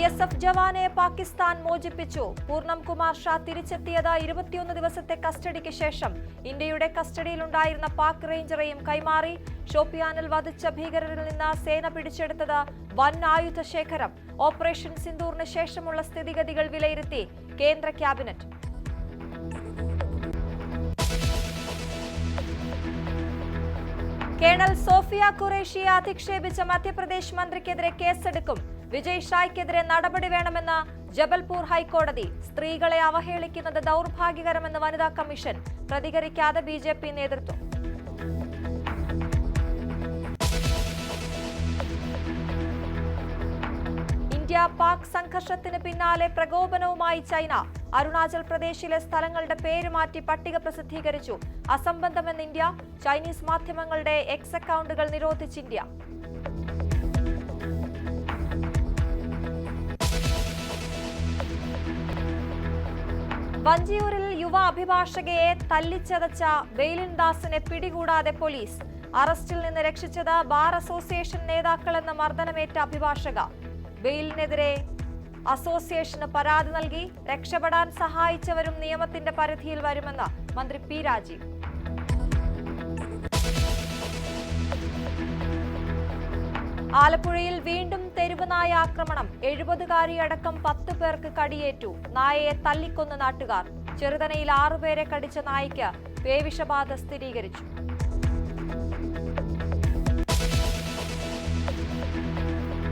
BSF ജവാനെ Pakistan മോചിപ്പിച്ചു. പൂർണം കുമാർ ഷാ തിരിച്ചെത്തിയത് 21 ദിവസത്തെ കസ്റ്റഡിക്ക് ശേഷം. ഇന്ത്യയുടെ കസ്റ്റഡിയിലുണ്ടായിരുന്ന പാക് റേഞ്ചറെയും കൈമാറി. ഷോപ്പിയാനിൽ വധിച്ച ഭീകരരിൽ നിന്ന് സേന പിടിച്ചെടുത്തത് വൻ ആയുധ ശേഖരം. ഓപ്പറേഷൻ സിന്ദൂറിന് ശേഷമുള്ള സ്ഥിതിഗതികൾ വിലയിരുത്തി കേന്ദ്ര cabinet. Colonel Sophia ഖുറേഷിയെ അധിക്ഷേപിച്ച Madhya Pradesh മന്ത്രിക്കെതിരെ കേസെടുക്കും. Vijay ഷായ്ക്കെതിരെ നടപടി വേണമെന്ന് ജബൽപൂർ ഹൈക്കോടതി. സ്ത്രീകളെ അവഹേളിക്കുന്നത് ദൗർഭാഗ്യകരമെന്ന് വനിതാ കമ്മീഷൻ. പ്രതികരിക്കാതെ BJP നേതൃത്വം. ഇന്ത്യ പാക് സംഘർഷത്തിന് പിന്നാലെ പ്രകോപനവുമായി ചൈന. അരുണാചൽ പ്രദേശിലെ സ്ഥലങ്ങളുടെ പേര് മാറ്റി പട്ടിക പ്രസിദ്ധീകരിച്ചു. അസംബന്ധമെന്ന് ഇന്ത്യ. ചൈനീസ് മാധ്യമങ്ങളുടെ എക്സ് അക്കൗണ്ടുകൾ നിരോധിച്ച് ഇന്ത്യ. വഞ്ചിയൂരിൽ യുവ അഭിഭാഷകയെ തല്ലിച്ചതച്ച ബെയിലിൻ ദാസിനെ പിടികൂടാതെ പോലീസ്. അറസ്റ്റിൽ നിന്ന് രക്ഷിച്ചത് ബാർ അസോസിയേഷൻ നേതാക്കളെന്ന മർദ്ദനമേറ്റ അഭിഭാഷക. ബെയിലിനെതിരെ അസോസിയേഷന് പരാതി നൽകി. രക്ഷപ്പെടാൻ സഹായിച്ചവരും നിയമത്തിന്റെ പരിധിയിൽ വരുമെന്ന് മന്ത്രി P. രാജീവ്. ആലപ്പുഴയിൽ വീണ്ടും തെരുവ് നായ ആക്രമണം. 70-കാരിയടക്കം 10 പേർക്ക് കടിയേറ്റു. നായയെ തല്ലിക്കൊന്ന നാട്ടുകാർ. ചെറുതനയിൽ 6 പേരെ കടിച്ച നായ്ക്ക് പേവിഷബാധ സ്ഥിരീകരിച്ചു.